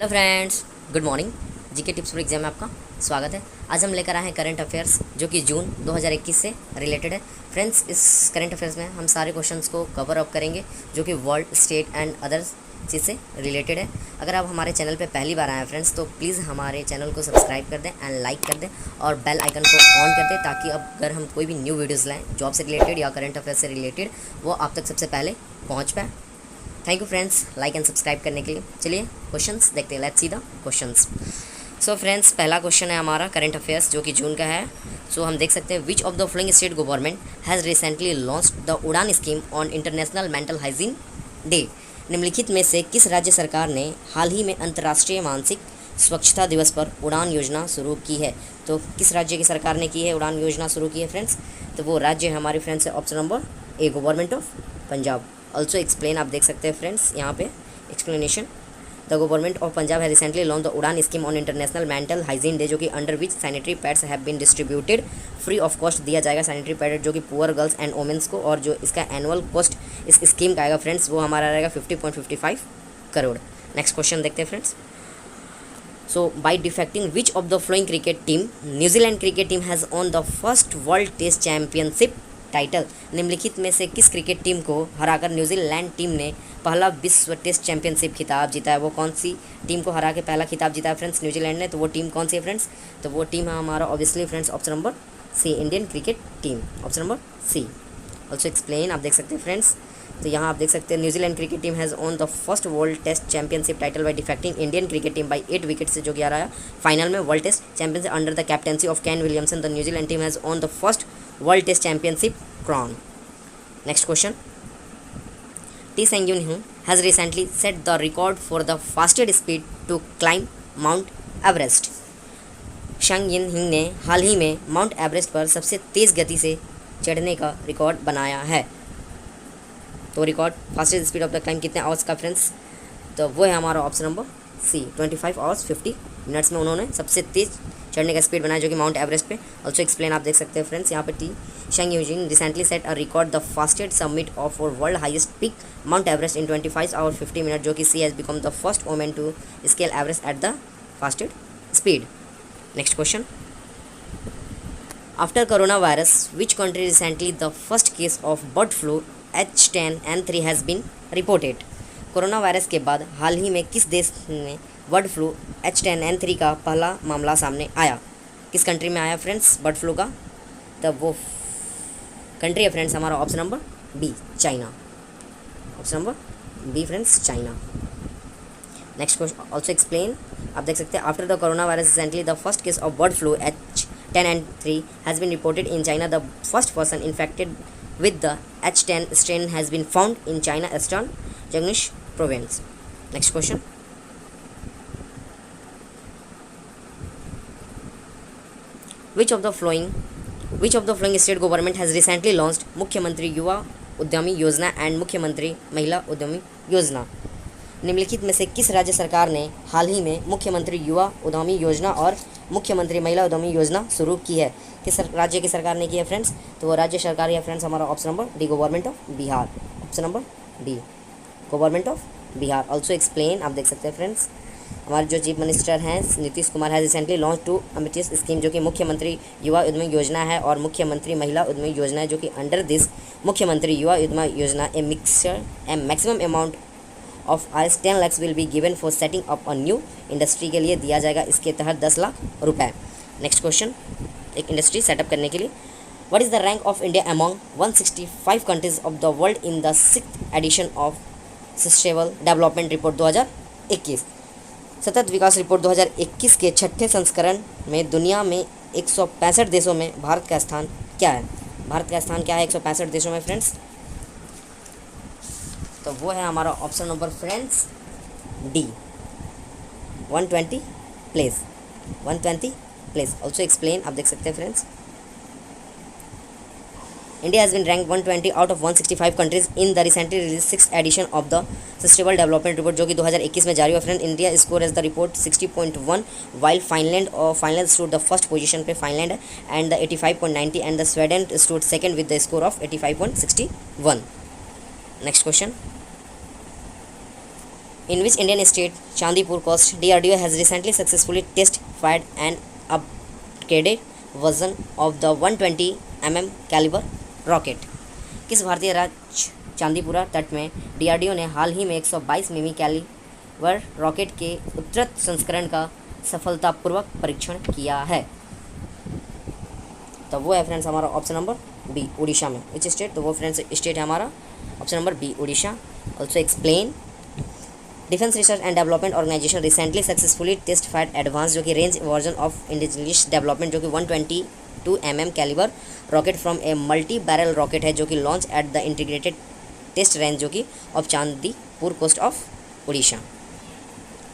Hello friends, good morning. GK tips for exam में आपका स्वागत है। आज हम लेकर आए हैं करंट अफेयर्स जो कि जून 2021 से रिलेटेड है। फ्रेंड्स, इस करंट अफेयर्स में हम सारे क्वेश्चंस को कवर अप करेंगे जो कि वर्ल्ड, स्टेट एंड अदर्स चीज़ से रिलेटेड है। अगर आप हमारे चैनल पे पहली बार आए हैं फ्रेंड्स, तो प्लीज़ हमारे चैनल को सब्सक्राइब कर दें एंड लाइक कर दें और बेल आइकन को ऑन कर दें, ताकि अब अगर हम कोई भी न्यू वीडियोज़ लाएँ जॉब से रिलेटेड या करंट अफेयर से रिलेटेड, वो आप तक सबसे पहले पहुँच पाए। Thank you friends, like and subscribe करने के लिए। चलिए क्वेश्चंस देखते हैं। Let's see the questions. So friends, पहला क्वेश्चन है हमारा करंट अफेयर्स जो कि जून का है। सो हम देख सकते हैं, which of the following state government has recently launched the उड़ान scheme on international mental hygiene day. निम्नलिखित में से किस राज्य सरकार ने हाल ही में अंतर्राष्ट्रीय मानसिक स्वच्छता दिवस पर उड़ान योजना शुरू की है? तो किस राज्य की सरकार ने की है उड़ान योजना शुरू की है फ्रेंड्स? तो वो राज्य है हमारे फ्रेंड्स है option number A, government of Punjab. Also explain, आप देख सकते हैं फ्रेंड्स यहाँ पे explanation. The government of Punjab है रिसेंटली लॉन्च द उड़ान scheme on international mental hygiene day, जो कि under which sanitary pads have been distributed free of cost. दिया जाएगा सैनिटरी पैड जो कि पुअर गर्ल्स एंड वोमेंस को, और जो इसका एनुअल कॉस्ट इस स्कीम का आएगा फ्रेंड्स, वो हमारा रहेगा 50.55 करोड़। नेक्स्ट क्वेश्चन देखते हैं friends. So, by defecting, which of the following cricket team, New Zealand cricket team has won the first World Test Championship title? निम्नलिखित में से किस क्रिकेट टीम को हराकर न्यूजीलैंड टीम ने पहला विश्व टेस्ट चैंपियनशिप खिताब जीता है? वो कौन सी टीम को हरा के पहला खिताब जीता है फ्रेंड्स न्यूजीलैंड ने? तो वो टीम कौन सी है फ्रेंड्स? तो वो टीम है हमारा obviously friends option number C, Indian cricket team, option number C. Also explain, आप देख सकते हैं फ्रेंड्स। तो यहाँ आप देख सकते हैं, New Zealand cricket team has won the first world test championship title by defeating Indian cricket team by 8 wicket से, जो कि आ रहा है फाइनल में world test championship under the captaincy of Kane Williamson. The New Zealand team has won the first world test championship crown. Next question. T. Sang-yun has recently set the record for the fastest speed to climb Mount Everest. शंग यिन हिंग ने हाल ही में mount Everest पर सबसे तेज़ गति से चढ़ने का रिकॉर्ड बनाया है। तो record fastest speed of the climb कितने आवर्स का फ्रेंड्स? तो वो है हमारा option number C, 25 hours 50 minutes में उन्होंने सबसे तेज़ चढ़ने का स्पीड बनाया, जो कि माउंट एवरेस्ट पे। ऑल्सो एक्सप्लेन, आप देख सकते हैं फ्रेंड्स यहाँ पे टी शंग यूजिन recently set a record the fastest summit of world highest peak mount Everest in 25 hour 50 minute, जो कि she has become the first women to scale Everest at the fastest speed. Next question. After corona virus which country recently the first case of bird flu H10N3 has been reported? Corona virus के बाद हाल ही में किस देश में bird flu H10N3 का पहला मामला सामने आया? किस कंट्री में आया फ्रेंड्स बर्ड फ्लू का? तब वो कंट्री है फ्रेंड्स हमारा option number B, China, option number B friends, China. Next question, also explain, आप देख सकते हैं, after the corona virus recently the first case of bird flu H10N3 has been reported in China. The first person infected with the H10 strain has been found in China Eastern Jiangsu province. Next question. Which of the following state government has recently launched मुख्यमंत्री युवा उद्यमी योजना and मुख्यमंत्री महिला उद्यमी योजना? निम्नलिखित में से किस राज्य सरकार ने हाल ही में मुख्यमंत्री युवा उद्यमी योजना और मुख्यमंत्री महिला उद्यमी योजना शुरू की है? किस राज्य की सरकार ने की है फ्रेंड्स? तो वो राज्य सरकार है फ्रेंड्स हमारा option number D, government of Bihar, option number D, government of Bihar. Also explain, आप देख सकते हैं फ्रेंड्स, हमारे जो चीफ मिनिस्टर हैं Nitish Kumar has recently launch two ambitious scheme, जो कि मुख्यमंत्री युवा उद्यमी योजना है और मुख्यमंत्री महिला उद्यमी योजना है, जो कि अंडर दिस मुख्यमंत्री युवा उद्यमी योजना a maximum amount of Rs 10 lakhs will be given for setting up a new industry के लिए दिया जाएगा इसके तहत 10 लाख रुपए। नेक्स्ट क्वेश्चन, एक इंडस्ट्री सेटअप करने के लिए, what is the rank of India among 165 countries of the world in the 6th edition of sustainable development report 2021? सतत विकास रिपोर्ट 2021 के 6ठे संस्करण में दुनिया में 165 देशों में भारत का स्थान क्या है? भारत का स्थान क्या है 165 देशों में फ्रेंड्स? तो वो है हमारा option number friends D, 120 place, 120 place. Also explain, आप देख सकते हैं friends, India has been rank 120 out of 165 countries in the recently release 6th edition of the sustainable development report, जो कि 2021 में जारी हुआ friend. India score as the report 60.1 while Finland stood the first position पे Finland and the 85.90 and the Sweden stood second with the score of 85.61। Next question, In which Indian state Chandipur coast DRDO has recently successfully test fired an upgraded version of the 120 caliber rocket? किस भारतीय राज्य चांदीपुरा तट में DRDO ने हाल ही में 122 calibre rocket के उन्नत संस्करण का सफलतापूर्वक परीक्षण किया है? तो वो है फ्रेंड्स हमारा ऑप्शन नंबर बी, उड़ीसा में। Which state? तो वो फ्रेंड्स स्टेट है हमारा option number B, Odisha. Also explain. Defence research and development organisation recently successfully test fire advance जो कि range version of indigenous development जो कि 122 calibre rocket from a multi barrel rocket है जो कि launch at the integrated test range जो कि off Chandipur coast of Odisha.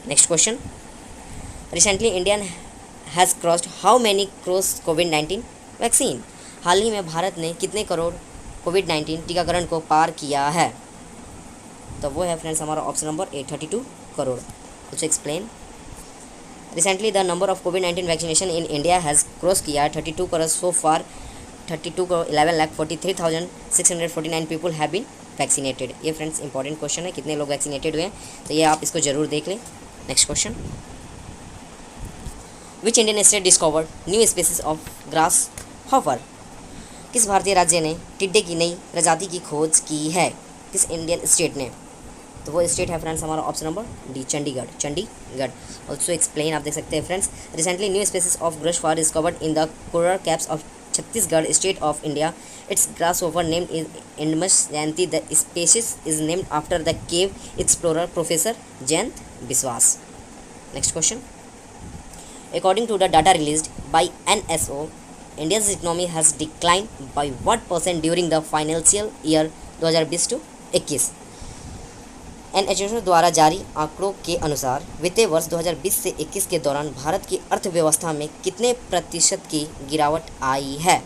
Next question, recently Indian has crossed how many cross covid vaccine? हाल ही में भारत ने कितने करोड़ कोविड-19 टीकाकरण को पार किया है? तो वो है फ्रेंड्स हमारा option number A, 32 crore. Also explain. Recently the number of कोविड-19 vaccination in India has cross किया 32 crore so far. 32 crore 11,43,649 people have been vaccinated. ये फ्रेंड्स इंपॉर्टेंट क्वेश्चन है, कितने लोग वैक्सीनेटेड हुए हैं, तो ये आप इसको जरूर देख लें। Next question, which Indian state discovered new species of grass hopper? किस भारतीय राज्य ने टिड्डे की नई प्रजाति की खोज की है? किस इंडियन स्टेट ने? तो वो स्टेट है फ्रेंड्स हमारा option number D, Chandigarh. Chandigarh. Also explain आप देख सकते हैं friends, recently new species of Grusch for discovered in the coral caps of Chhattisgarh state of India. It's grasshopper named is Endemic Jayanti. The species is named after the cave explorer Professor Jayant Biswas. Next question. According to the data released by NSO, India's economy has declined by what % during the financial year 2020-21? NHO द्वारा जारी आंकड़ों के अनुसार वित्तीय वर्ष 2020 से 21 के दौरान भारत की अर्थव्यवस्था में कितने प्रतिशत की गिरावट आई है?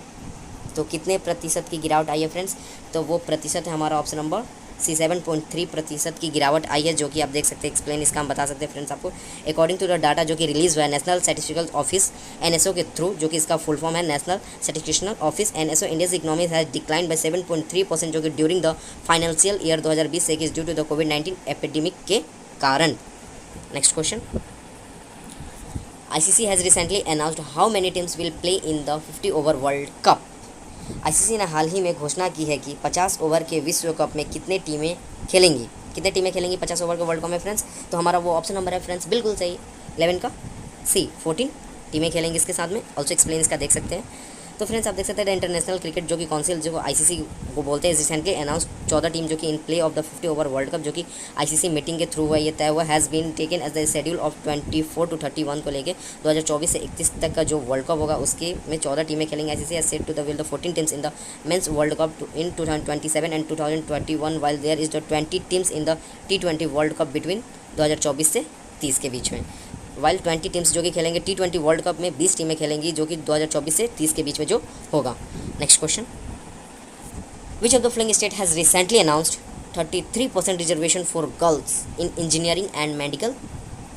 तो कितने प्रतिशत की गिरावट आई है फ्रेंड्स? तो वो प्रतिशत है हमारा ऑप्शन नंबर सी, 7.3% की गिरावट आई है, जो कि आप देख सकते हैं। एक्सप्लेन इसका हम बता सकते हैं फ्रेंड्स आपको। अकॉर्डिंग टू द डाटा जो कि रिलीज हुआ है नेशनल स्टैटिस्टिकल ऑफिस NSO के थ्रू, जो कि इसका फुल फॉर्म है national statistical office NSO, India's economy has decline by 7.3% जो कि ड्यूरिंग द फाइनेंशियल ईयर 2020 से ड्यू टू द कोविड-19 एपिडेमिक के कारण। Next question, ICC has recently announced how many teams will play in the 50 over world cup? ICC ने हाल ही में घोषणा की है कि 50 ओवर के विश्व कप में कितने टीमें खेलेंगी? कितने टीमें खेलेंगी 50 ओवर के वर्ल्ड कप में फ्रेंड्स? तो हमारा वो ऑप्शन नंबर है फ्रेंड्स बिल्कुल सही, 11 का सी, 14 टीमें खेलेंगी इसके साथ में। ऑल्सो एक्सप्लेन इसका देख सकते हैं। तो फ्रेंड्स आप देख सकते हैं इंटरनेशनल क्रिकेट जो कि काउंसिल जो ICC को बोलते हैं, रिसेंटली अनाउंस 14 टीम जो कि इन play of the 50 over world cup जो कि ICC मीटिंग के थ्रू हुआ, ये तय हुआ, has been taken as the schedule of 24 to 31 को लेके 2024 से 31 तक का जो वर्ल्ड कप होगा उसके में 14 टीमें खेलेंगे। ICC has set to the will the 14 teams in the men's world cup in 2027 and 2021 while there is the 20 teams in the T20 world cup between 2024 से 30 के बीच में। वाइल 20 टीम्स जो कि खेलेंगे T20 वर्ल्ड कप में 20 टीमें खेलेंगी जो कि 2024 से 30 के बीच में जो होगा। Next question, which of the following state has recently announced 33% reservation for girls in engineering and medical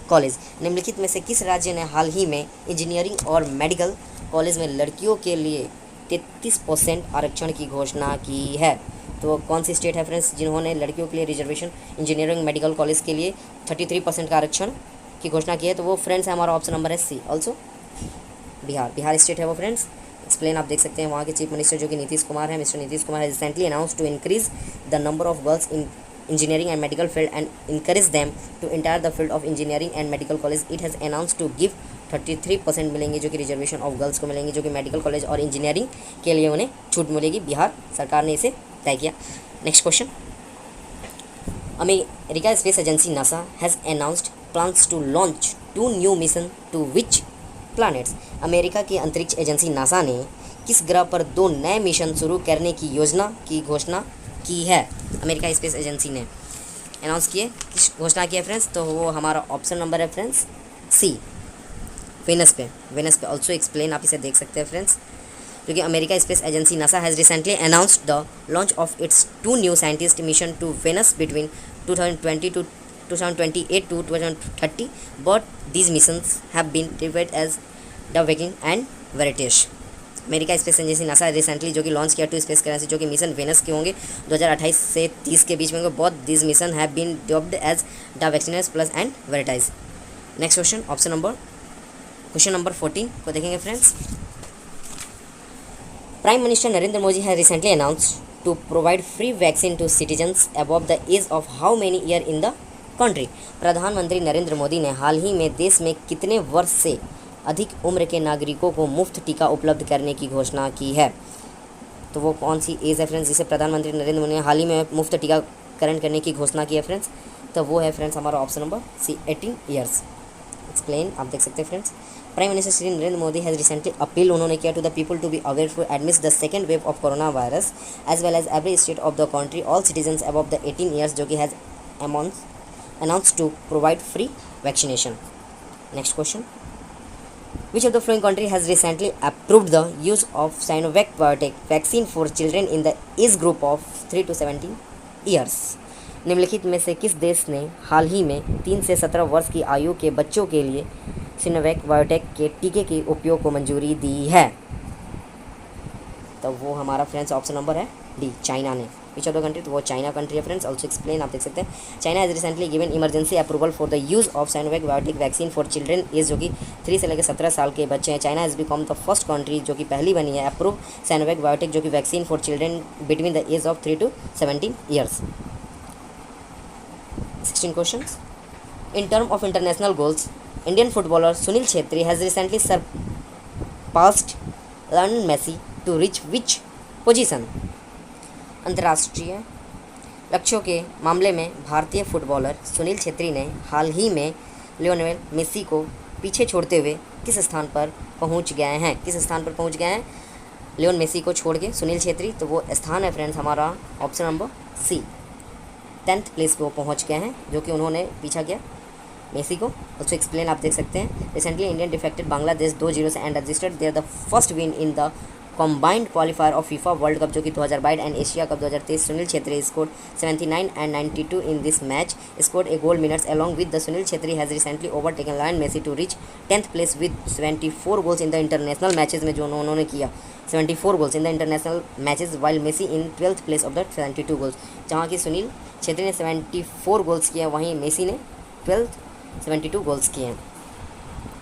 college? निम्नलिखित में से किस राज्य ने हाल ही में इंजीनियरिंग और मेडिकल कॉलेज में लड़कियों के लिए 33% आरक्षण की घोषणा की है? तो कौन सी स्टेट है फ्रेंड्स जिन्होंने लड़कियों के लिए रिजर्वेशन इंजीनियरिंग मेडिकल कॉलेज के लिए 33% का आरक्षण की घोषणा की है? तो वो फ्रेंड्स है हमारा ऑप्शन नंबर है सी, ऑल्सो बिहार। बिहार स्टेट है वो फ्रेंड्स। एक्सप्लेन आप देख सकते हैं, वहाँ के चीफ मिनिस्टर जो कि नीतीश कुमार है, मिस्टर नीतीश कुमार है recently announce to increase the number of girls in engineering and medical field and encourage them to entire the field of engineering and medical college. It has announce to give 33% मिलेंगे जो कि reservation of girls को मिलेंगे, जो कि medical college और engineering के लिए उन्हें छूट मिलेगी। बिहार सरकार ने इसे तय किया। Next question, America space agency NASA has announced plans to launch 2 new mission to which planets? America की अंतरिक्ष एजेंसी नासा ने किस ग्रह पर 2 नए मिशन शुरू करने की योजना की घोषणा की है? अमेरिका स्पेस एजेंसी ने अनाउंस किए, किस घोषणा की है फ्रेंड्स? तो वो हमारा ऑप्शन नंबर है फ्रेंड्स सी, वेनस पे। वेनस पे ऑल्सो एक्सप्लेन आप इसे देख सकते हैं फ्रेंड्स, क्योंकि America space agency NASA has recently announced the launch of its 2 new scientist mission to Venus between 2028 to 2030, but these missions have been described as the Viking and Veritas. America space agency NASA recently जो कि launch किया 2 space currency जो कि mission Venus के होंगे 2028 से 30 के बीच में होंगे। Both this mission have been dubbed as the vaccines plus and Veritas. Next question number 14 को देखेंगे friends. Prime minister Narendra Modi has recently announced to provide free vaccine to citizens above the age of how many year in the country. प्रधानमंत्री नरेंद्र मोदी ने हाल ही में देश में कितने वर्ष से अधिक उम्र के नागरिकों को मुफ्त टीका उपलब्ध करने की घोषणा की है। तो वो कौन सी एज है फ्रेंड्स जिसे प्रधानमंत्री नरेंद्र मोदी ने हाल ही में मुफ्त टीकाकरण करने की घोषणा की है फ्रेंड्स। तो वो है फ्रेंड्स हमारा option number C 18 years. Explain आप देख सकते हैं friends. Prime minister Shri Narendra Modi has recently appeal उन्होंने किया to the people to be aware to admit the second wave of corona virus as well as every state of the country all citizens above the 18 years जो कि has announced to provide free vaccination. Next question. Which of the following country has recently approved the use of Sinovac Biotech vaccine for children in the age group of 3 to 17 years? निम्नलिखित में से किस देश ने हाल ही में 3 से 17 वर्ष की आयु के बच्चों के लिए सिनोवैक बायोटेक के टीके के उपयोग को मंजूरी दी है। तो वो हमारा फ्रेंड्स ऑप्शन नंबर है डी, चाइना ने। विच ऑफ द कंट्री, तो वो चाइना कंट्री है फ्रेंड्स। ऑल्सो एक्सप्लेन आप देख सकते हैं। China has recently given emergency approval for the use of Sinovac biotech vaccine for children age जो कि 3 से लेकर 17 साल के बच्चे हैं। China has become the first country जो कि पहली बनी है अप्रूव साइनोवैक बायोटेक जो कि vaccine for children between the age of 3 to 17 years. 16 questions. In term of international goals, Indian footballer Sunil Chhetri has recently surpassed Lionel Messi to reach which position. अंतर्राष्ट्रीय लक्ष्यों के मामले में भारतीय फुटबॉलर सुनील छेत्री ने हाल ही में लियोनेल मेसी को पीछे छोड़ते हुए किस स्थान पर पहुंच गए हैं। लियोन मेसी को छोड़ के सुनील छेत्री, तो वो स्थान है फ्रेंड्स हमारा ऑप्शन नंबर सी 10th प्लेस पे वो पहुंच गए हैं जो कि उन्होंने पीछा किया मेसी को। ऑल्सो एक्सप्लेन आप देख सकते हैं। रिसेंटली इंडियन डिफेक्टेड बांग्लादेश 2-0 से and registered there the first win in the combined qualifier of FIFA world cup जो कि 2022 and Asia cup 2023। Sunil Chhetri scored 79 and 92 in this match, scored a goal minutes along with the Sunil Chhetri has recently overtaken Lionel Messi to reach 10th place with 74 goals in the international matches में जो उन्होंने किया 74 goals in the international matches while Messi in 12th place of the 72 goals. जहाँ की सुनील छेत्री ने 74 goals किया, वहीं Messi ने 72 गोल्स किए हैं।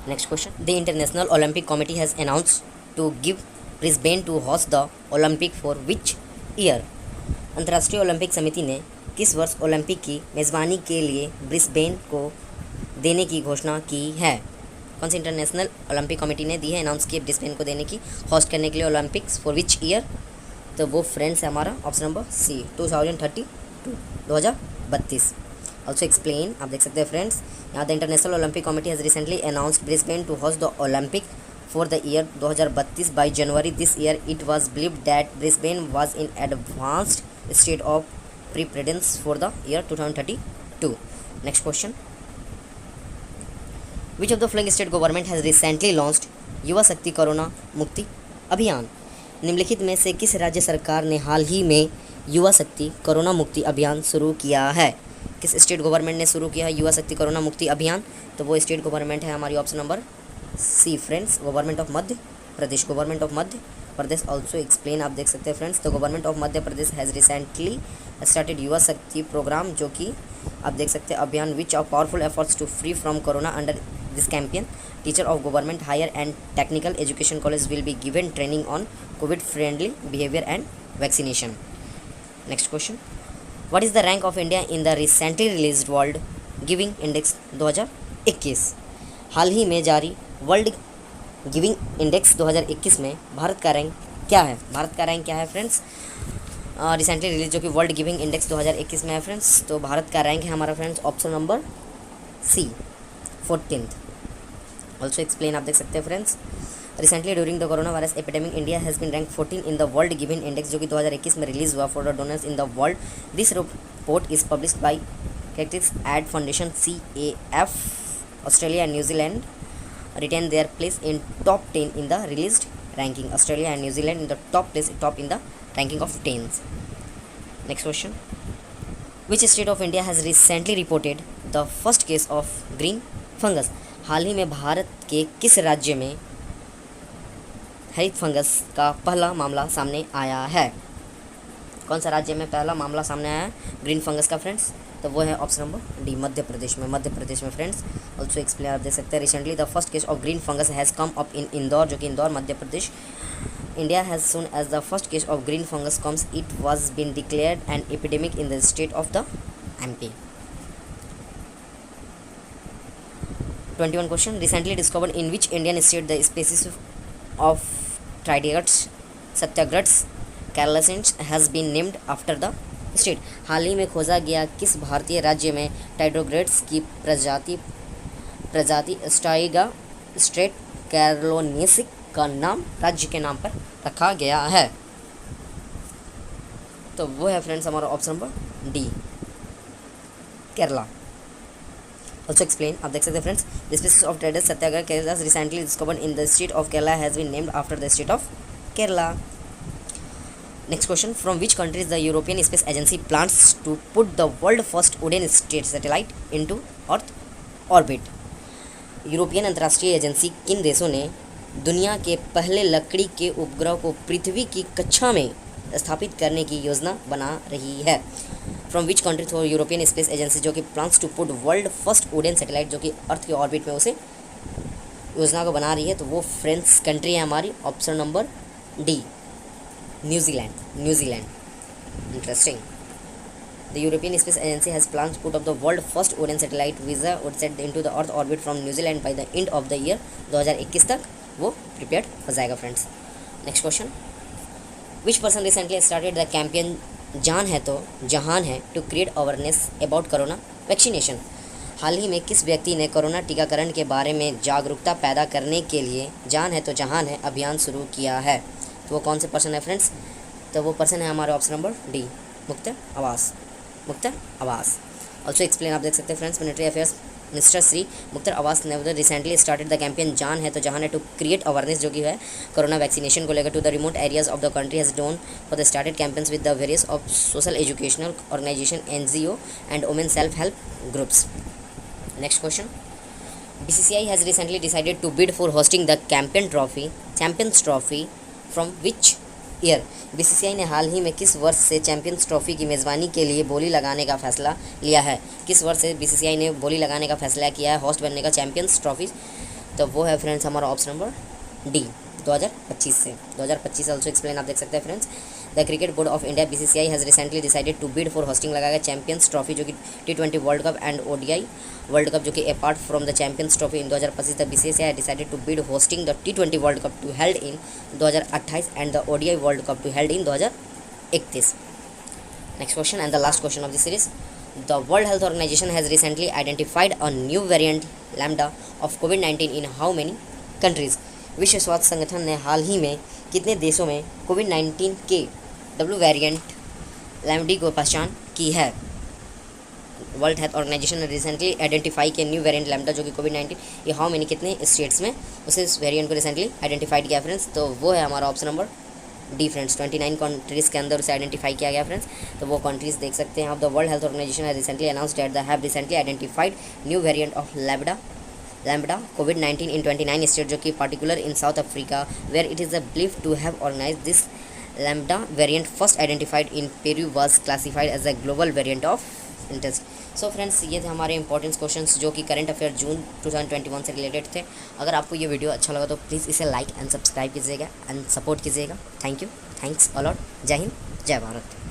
Next question. The international Olympic committee has announced to give Brisbane to host the Olympic for which year. अंतर्राष्ट्रीय Olympic समिति ने किस वर्ष ओलंपिक की मेज़बानी के लिए ब्रिस्बेन को देने की घोषणा की है। कौन सी इंटरनेशनल ओलंपिक कमेटी ने दी है अनाउंस की ब्रिस्बेन को देने की होस्ट करने के लिए ओलंपिक्स फॉर विच ईयर। तो वो फ्रेंड्स है हमारा option number C 2032। Also explain आप देख सकते हैं फ्रेंड्स। यहाँ the international Olympic committee has recently announced Brisbane to host the Olympic for the year 2032 by January this year. It was believed that Brisbane was in advanced state of preparedness for the year 2032. Next question. Which of the following state government has recently launched युवा शक्ति corona मुक्ति अभियान। निम्नलिखित में से किस राज्य सरकार ने हाल ही में युवा शक्ति कोरोना मुक्ति अभियान शुरू किया है। किस स्टेट गवर्नमेंट ने शुरू किया है युवा शक्ति कोरोना मुक्ति अभियान। तो वो स्टेट गवर्नमेंट है हमारी option number C friends government of Madhya Pradesh. Also explain आप देख सकते हैं फ्रेंड्स। तो government of Madhya Pradesh has recently started Yuva Shakti programme जो कि आप देख सकते हैं अभियान which of powerful efforts to free from corona under this campaign. Teacher of government higher and technical education college will be given training on covid friendly behaviour and vaccination. Next question. What is the rank of India in the recently released world giving index 2021। हाल ही में जारी world giving index 2021 में भारत का rank क्या है friends. Recently release जो कि वर्ल्ड गिविंग इंडेक्स 2021 में है फ्रेंड्स। तो भारत का रैंक है हमारा friends option number C 14th। Also explain आप देख सकते हैं friends. Recently during the corona virus epidemic India has been rank 14 in the world giving index जो कि 2021 में रिलीज हुआ for the donors in the world. This report is published by Charities aid foundation CAF। Australia and New Zealand retain their place in top 10 in the released ranking. Australia and New Zealand in the top in the ranking of 10s. Next question. Which state of India has recently reported the first case of green fungus? हाल ही में भारत के किस राज्य में हरित fungus का पहला मामला सामने आया है? कौन सा राज्य में पहला मामला सामने आया है ग्रीन फंगस का फ्रेंड्स? तो वो है option number D, Madhya Pradesh में। मध्य प्रदेश में फ्रेंड्स। ऑल्सो एक्सप्लेन आप देख सकते हैं, recently the first case of green fungus has come up in Indore, जो कि Indore Madhya Pradesh. India has soon as the first case of green fungus comes it was been declared an epidemic in the state of the MP। 21 question, recently discovered in which Indian state the species of ट्राइडिगट्स सत्याग्रट्स कैरलासेंट्स has been named after the state. हाल ही में खोजा गया किस भारतीय राज्य में टाइड्रोग्रेट्स की प्रजाति स्टाइगा स्ट्रेट कैरलोनेसिक का नाम राज्य के नाम पर रखा गया है? तो वो है फ्रेंड्स हमारा option number D, Kerala. Also explain आप देख सकते हैं फ्रेंड्स, द स्पीसीज ऑफ ट्राइडस सत्याग्रह Kerala recently discovered in the state of Kerala has been named after the state of Kerala. Next question, from which countries the European Space Agency plans to put the world first wooden state satellite into Earth orbit? European अंतर्राष्ट्रीय agency किन देशों ने दुनिया के पहले लकड़ी के उपग्रह को पृथ्वी की कक्षा में स्थापित करने की योजना बना रही है? From which country through European space agency जो कि plans to put world first wooden satellite जो कि अर्थ के ऑर्बिट में उसे योजना को बना रही है, तो वो फ्रेंड्स कंट्री है हमारी option number D, New Zealand. Interesting. The European Space Agency has plans to put up the world first wooden satellite VISA would set into the Earth orbit from New Zealand by the end of the year 2021 तक वो prepare हो जाएगा friends. Next question, which person recently started the campaign जान है तो जहान है to create awareness about corona vaccination? हाल ही में किस व्यक्ति ने कोरोना टीकाकरण के बारे में जागरूकता पैदा करने के लिए जान है तो जहान है अभियान शुरू किया है? तो वो कौन से पर्सन है फ्रेंड्स? तो वो पर्सन है हमारा option number D, Mukhtar Abbas. Also explain आप देख सकते हैं friends, military affairs minister Shri Mukhtar Abbas ने रिसेंटली स्टार्टेड द कैंपेन जान है तो जहान है टू क्रिएट अवेयरनेस जो कि है कोरोना वैक्सीनेशन को लेकर to the remote areas of the country has done for the started campaigns with the various of social educational organisation NGO and women self help groups. Next question, BCCI has recently decided to bid for hosting the Champions Trophy from which year? BCCI ने हाल ही में किस वर्ष से champions trophy की मेज़बानी के लिए बोली लगाने का फैसला लिया है? किस वर्ष से BCCI ने बोली लगाने का फैसला किया है होस्ट बनने का चैंपियंस ट्रॉफी? तो वो है फ्रेंड्स हमारा ऑप्शन नंबर डी, 2025 से। 2025 ऑल्सो एक्सप्लेन आप देख सकते हैं friends, the cricket board of India BCCI has recently decided to bid for hosting लगाएगा चैंपियंस ट्रॉफी जो कि T20 world cup and ODI world cup जो कि apart from the champions trophy in 2025 the BCCI has decided to bid hosting the T20 world cup to held in 2028 and the ODI world cup to held in 2031। Next question and the last question of this series, the world health organisation has recently identified a new variant lambda of COVID-19 in how many countries? विश्व स्वास्थ्य संगठन ने हाल ही में कितने देशों में COVID-19 के W वेरिएंट लैम्डी को पहचान की है? वर्ल्ड हेल्थ ऑर्गेनाइजेशन ने रिसेंटली आइडेंटिफाई किया न्यू वेरिएंट लैम्डा जो कि COVID-19 ये हाउ मेनी कितने स्टेट्स में उसे इस वेरिएंट को रिसेंटली आइडेंटिफाइड किया फ्रेंड्स? तो वो है हमारा option number D friends, 29 countries के अंदर उसे आइडेंटिफाई किया गया फ्रेंड्स। तो वो कंट्रीज़ देख सकते हैं आप, the world health organisation has recently announced that they have recently identified new variant of lambda COVID-19 in 29 states जो कि particular in South Africa where it is believed to have organized this lambda variant first identified in Peru was classified as a global variant of interest। So friends ये थे हमारे important questions जो कि current affair जून 2021 से related थे। अगर आपको ये वीडियो अच्छा लगा तो प्लीज़ इसे लाइक एंड सब्सक्राइब कीजिएगा एंड सपोर्ट कीजिएगा। Thanks a lot. जय हिंद, जय भारत।